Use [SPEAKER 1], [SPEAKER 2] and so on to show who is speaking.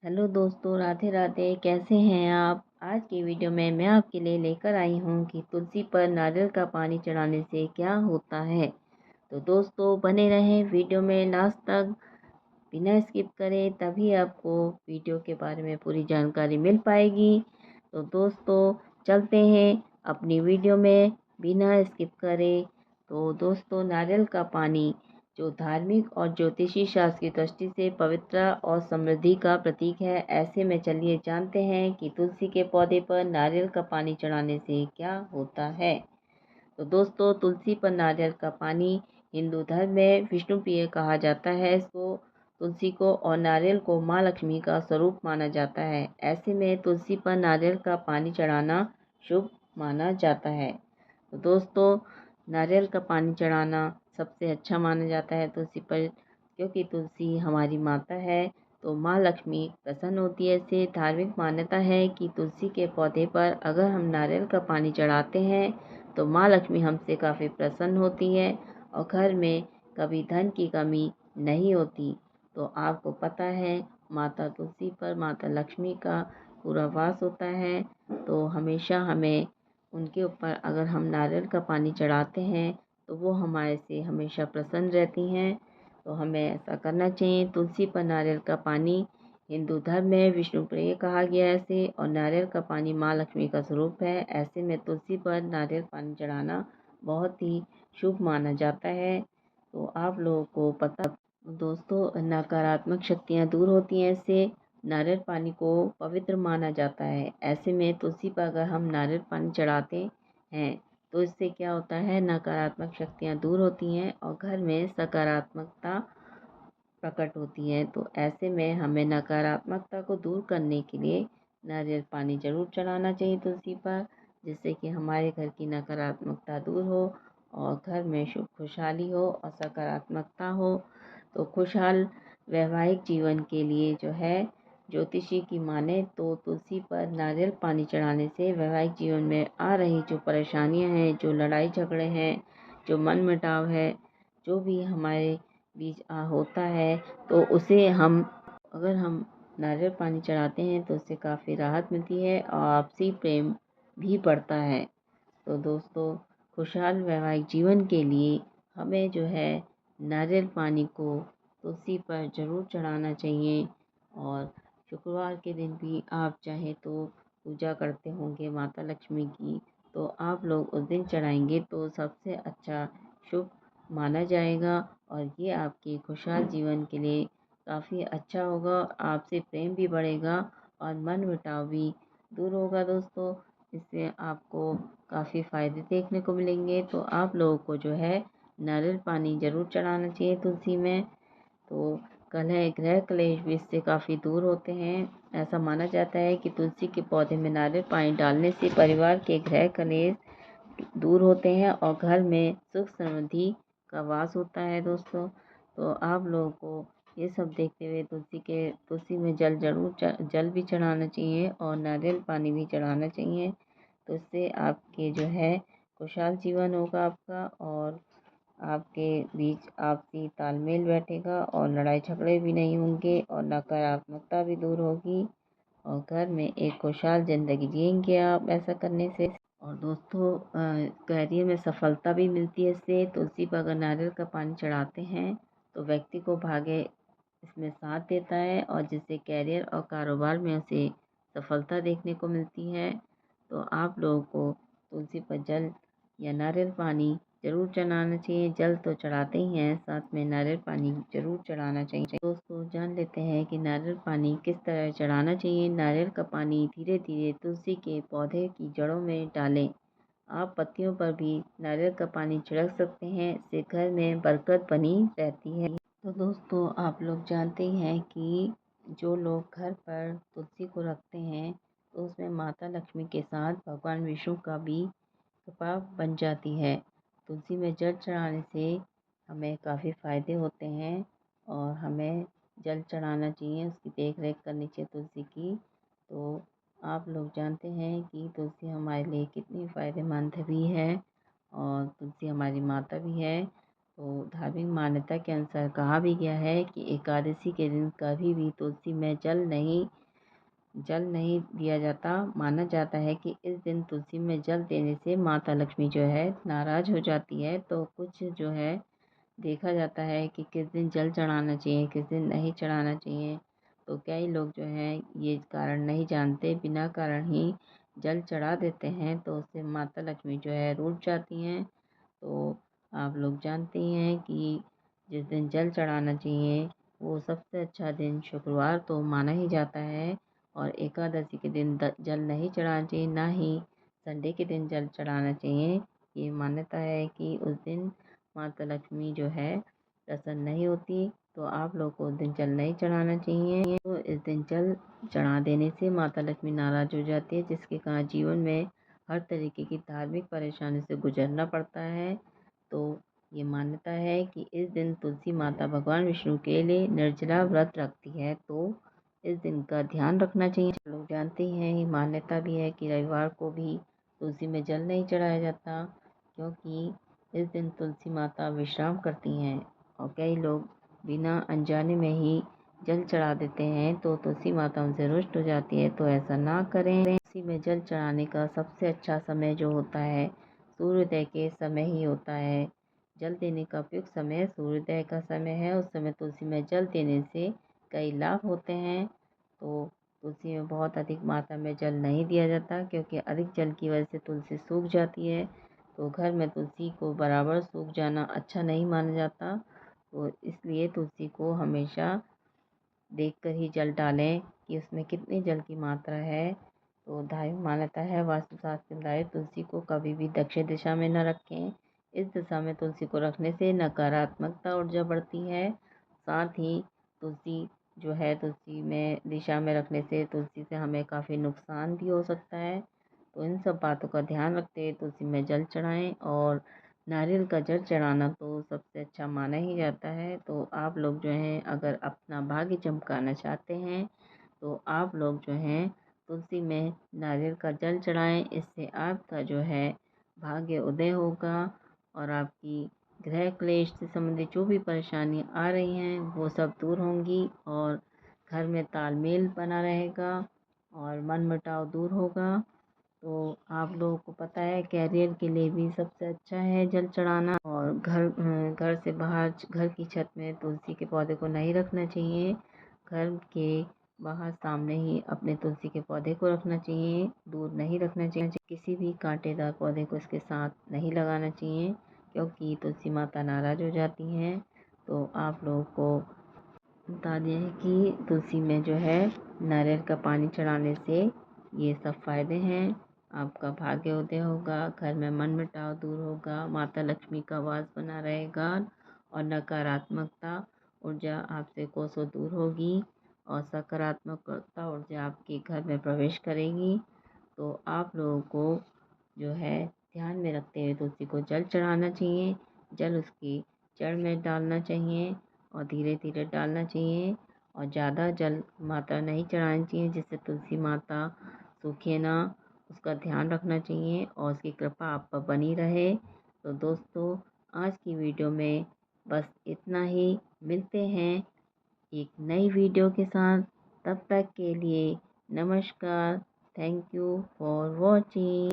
[SPEAKER 1] Hello दोस्तों, राधे राधे। कैसे हैं आप? आज की वीडियो में मैं आपके लिए लेकर आई हूँ कि तुलसी पर नारियल का पानी चढ़ाने से क्या होता है। तो दोस्तों बने रहें वीडियो में लास्ट तक, बिना स्किप करें, तभी आपको वीडियो के बारे में पूरी जानकारी मिल पाएगी। तो दोस्तों चलते हैं अपनी वीडियो में बिना स्किप करें। तो दोस्तों नारियल का पानी जो धार्मिक और ज्योतिषी शास्त्र की दृष्टि से पवित्र और समृद्धि का प्रतीक है। ऐसे में चलिए जानते हैं कि तुलसी के पौधे पर नारियल का पानी चढ़ाने से क्या होता है। तो दोस्तों तुलसी पर नारियल का पानी हिंदू धर्म में विष्णु प्रिय कहा जाता है। इसको तुलसी को और नारियल को माँ लक्ष्मी का स्वरूप माना जाता है। ऐसे में तुलसी पर नारियल का पानी चढ़ाना शुभ माना जाता है। तो दोस्तों नारियल का पानी चढ़ाना सबसे अच्छा माना जाता है तुलसी पर, क्योंकि तुलसी हमारी माता है। तो माँ लक्ष्मी प्रसन्न होती है। इससे धार्मिक मान्यता है कि तुलसी के पौधे पर अगर हम नारियल का पानी चढ़ाते हैं तो माँ लक्ष्मी हमसे काफ़ी प्रसन्न होती है और घर में कभी धन की कमी नहीं होती। तो आपको पता है माता तुलसी पर माता लक्ष्मी का पूरा वास होता है। तो हमेशा हमें उनके ऊपर अगर हम नारियल का पानी चढ़ाते हैं तो वो हमारे से हमेशा प्रसन्न रहती हैं। तो हमें ऐसा करना चाहिए। तुलसी पर नारियल का पानी हिंदू धर्म में विष्णु प्रिय कहा गया है इसे, और नारियल का पानी माँ लक्ष्मी का स्वरूप है। ऐसे में तुलसी पर नारियल पानी चढ़ाना बहुत ही शुभ माना जाता है। तो आप लोगों को पता दोस्तों नकारात्मक शक्तियाँ दूर होती हैं इससे। नारियल पानी को पवित्र माना जाता है। ऐसे में तुलसी पर अगर हम नारियल पानी चढ़ाते हैं तो इससे क्या होता है, नकारात्मक शक्तियाँ दूर होती हैं और घर में सकारात्मकता प्रकट होती है। तो ऐसे में हमें नकारात्मकता को दूर करने के लिए नारियल पानी ज़रूर चढ़ाना चाहिए तुलसी पर, जिससे कि हमारे घर की नकारात्मकता दूर हो और घर में सुख खुशहाली हो और सकारात्मकता हो। तो खुशहाल वैवाहिक जीवन के लिए जो है ज्योतिषी की माने तो तुलसी पर नारियल पानी चढ़ाने से वैवाहिक जीवन में आ रही जो परेशानियां हैं, जो लड़ाई झगड़े हैं, जो मनमुटाव है, जो भी हमारे बीच होता है, तो उसे हम अगर हम नारियल पानी चढ़ाते हैं तो उससे काफ़ी राहत मिलती है और आपसी प्रेम भी बढ़ता है। तो दोस्तों खुशहाल वैवाहिक जीवन के लिए हमें जो है नारियल पानी को तुलसी पर ज़रूर चढ़ाना चाहिए। और शुक्रवार के दिन भी आप चाहें तो पूजा करते होंगे माता लक्ष्मी की, तो आप लोग उस दिन चढ़ाएंगे तो सबसे अच्छा शुभ माना जाएगा और ये आपके खुशहाल जीवन के लिए काफ़ी अच्छा होगा। आपसे प्रेम भी बढ़ेगा और मन मुटाव भी दूर होगा दोस्तों। इससे आपको काफ़ी फ़ायदे देखने को मिलेंगे। तो आप लोगों को जो है नारियल पानी ज़रूर चढ़ाना चाहिए तुलसी में। तो कलह ग्रह क्लेश भी इससे काफ़ी दूर होते हैं। ऐसा माना जाता है कि तुलसी के पौधे में नारियल पानी डालने से परिवार के ग्रह क्लेश दूर होते हैं और घर में सुख समृद्धि का वास होता है दोस्तों। तो आप लोगों को ये सब देखते हुए तुलसी में जल भी चढ़ाना चाहिए और नारियल पानी भी चढ़ाना चाहिए। तो इससे आपके जो है खुशहाल जीवन होगा आपका और आपके बीच आपसी तालमेल बैठेगा और लड़ाई झगड़े भी नहीं होंगे और नकारात्मकता भी दूर होगी और घर में एक खुशहाल ज़िंदगी जिएंगे आप ऐसा करने से। और दोस्तों कैरियर में सफलता भी मिलती है इससे। तुलसी पर अगर नारियल का पानी चढ़ाते हैं तो व्यक्ति को भाग्य इसमें साथ देता है और जिससे कैरियर और कारोबार में उसे सफलता देखने को मिलती है। तो आप लोगों को तुलसी पर जल या नारियल पानी ज़रूर चढ़ाना चाहिए। जल तो चढ़ाते ही हैं, साथ में नारियल पानी ज़रूर चढ़ाना चाहिए। दोस्तों जान लेते हैं कि नारियल पानी किस तरह चढ़ाना चाहिए। नारियल का पानी धीरे धीरे तुलसी के पौधे की जड़ों में डालें। आप पत्तियों पर भी नारियल का पानी छिड़क सकते हैं, इससे घर में बरकत बनी रहती है। तो दोस्तों आप लोग जानते ही हैं कि जो लोग घर पर तुलसी को रखते हैं तो उसमें माता लक्ष्मी के साथ भगवान विष्णु का भी कृपा बन जाती है। तुलसी में जल चढ़ाने से हमें काफ़ी फ़ायदे होते हैं और हमें जल चढ़ाना चाहिए, उसकी देख रेख करनी चाहिए तुलसी की। तो आप लोग जानते हैं कि तुलसी हमारे लिए कितनी फ़ायदेमंद भी है और तुलसी हमारी माता भी है। तो धार्मिक मान्यता के अनुसार कहा भी गया है कि एकादशी के दिन कभी भी तुलसी में जल नहीं दिया जाता। माना जाता है कि इस दिन तुलसी में जल देने से माता लक्ष्मी जो है नाराज हो जाती है। तो कुछ जो है देखा जाता है कि किस दिन जल चढ़ाना चाहिए, किस दिन नहीं चढ़ाना चाहिए। तो कई लोग जो हैं ये कारण नहीं जानते, बिना कारण ही जल चढ़ा देते हैं, तो उससे माता लक्ष्मी जो है रूठ जाती हैं। तो आप लोग जानते ही हैं कि जिस दिन जल चढ़ाना चाहिए वो सबसे अच्छा दिन शुक्रवार तो माना ही जाता है। और एकादशी के दिन जल नहीं चढ़ाना चाहिए, ना ही संडे के दिन जल चढ़ाना चाहिए। ये मान्यता है कि उस दिन माता लक्ष्मी जो है प्रसन्न नहीं होती। तो आप लोग को उस दिन जल नहीं चढ़ाना चाहिए। तो इस दिन जल चढ़ा देने से माता लक्ष्मी नाराज हो जाती है, जिसके कारण जीवन में हर तरीके की धार्मिक परेशानी से गुजरना पड़ता है। तो ये मान्यता है कि इस दिन तुलसी माता भगवान विष्णु के लिए निर्जला व्रत रखती है। तो इस दिन का ध्यान रखना चाहिए। लोग जानते ही हैं, ये मान्यता भी है कि रविवार को भी तुलसी में जल नहीं चढ़ाया जाता, क्योंकि इस दिन तुलसी माता विश्राम करती हैं। और कई लोग बिना अनजाने में ही जल चढ़ा देते हैं, तो तुलसी माता उनसे रुष्ट हो जाती है। तो ऐसा ना करें। तुलसी में जल चढ़ाने का सबसे अच्छा समय जो होता है सूर्योदय के समय ही होता है। जल देने का उपयुक्त समय सूर्योदय का समय है। उस समय तुलसी में जल देने से कई लाभ होते हैं। तो तुलसी में बहुत अधिक मात्रा में जल नहीं दिया जाता, क्योंकि अधिक जल की वजह से तुलसी सूख जाती है। तो घर में तुलसी को बराबर सूख जाना अच्छा नहीं माना जाता। तो इसलिए तुलसी को हमेशा देखकर ही जल डालें कि उसमें कितनी जल की मात्रा है। तो धार्मिक मान्यता है, वास्तुशास्त्र के मुताबिक तुलसी को कभी भी दक्षिण दिशा में न रखें। इस दिशा में तुलसी को रखने से नकारात्मकता ऊर्जा बढ़ती है। साथ ही तुलसी जो है तुलसी में दिशा में रखने से तुलसी से हमें काफ़ी नुकसान भी हो सकता है। तो इन सब बातों का ध्यान रखते हुए तुलसी में जल चढ़ाएं। और नारियल का जल चढ़ाना तो सबसे अच्छा माना ही जाता है। तो आप लोग जो हैं अगर अपना भाग्य चमकाना चाहते हैं तो आप लोग जो हैं तुलसी में नारियल का जल चढ़ाएं। इससे आपका जो है भाग्य उदय होगा और आपकी गृह क्लेश से संबंधित जो भी परेशानी आ रही हैं वो सब दूर होंगी और घर में तालमेल बना रहेगा और मनमुटाव दूर होगा। तो आप लोगों को पता है कैरियर के लिए भी सबसे अच्छा है जल चढ़ाना। और घर से बाहर घर की छत में तुलसी के पौधे को नहीं रखना चाहिए। घर के बाहर सामने ही अपने तुलसी के पौधे को रखना चाहिए, दूर नहीं रखना चाहिए। किसी भी कांटेदार पौधे को इसके साथ नहीं लगाना चाहिए, क्योंकि तुलसी माता नाराज हो जाती हैं। तो आप लोगों को बता दें कि तुलसी में जो है नारियल का पानी चढ़ाने से ये सब फायदे हैं। आपका भाग्य उदय होगा, घर में मनमुटाव दूर होगा, माता लक्ष्मी का वास बना रहेगा और नकारात्मकता ऊर्जा आपसे कोसों दूर होगी और सकारात्मकता ऊर्जा आपके घर में प्रवेश करेगी। तो आप लोगों को जो है ध्यान में रखते हुए तुलसी को जल चढ़ाना चाहिए। जल उसकी जड़ में डालना चाहिए और धीरे धीरे डालना चाहिए और ज़्यादा जल मात्रा नहीं चढ़ानी चाहिए, जिससे तुलसी माता सूखे ना। उसका ध्यान रखना चाहिए और उसकी कृपा आप पर बनी रहे। तो दोस्तों आज की वीडियो में बस इतना ही। मिलते हैं एक नई वीडियो के साथ। तब तक के लिए नमस्कार। Thank you for watching.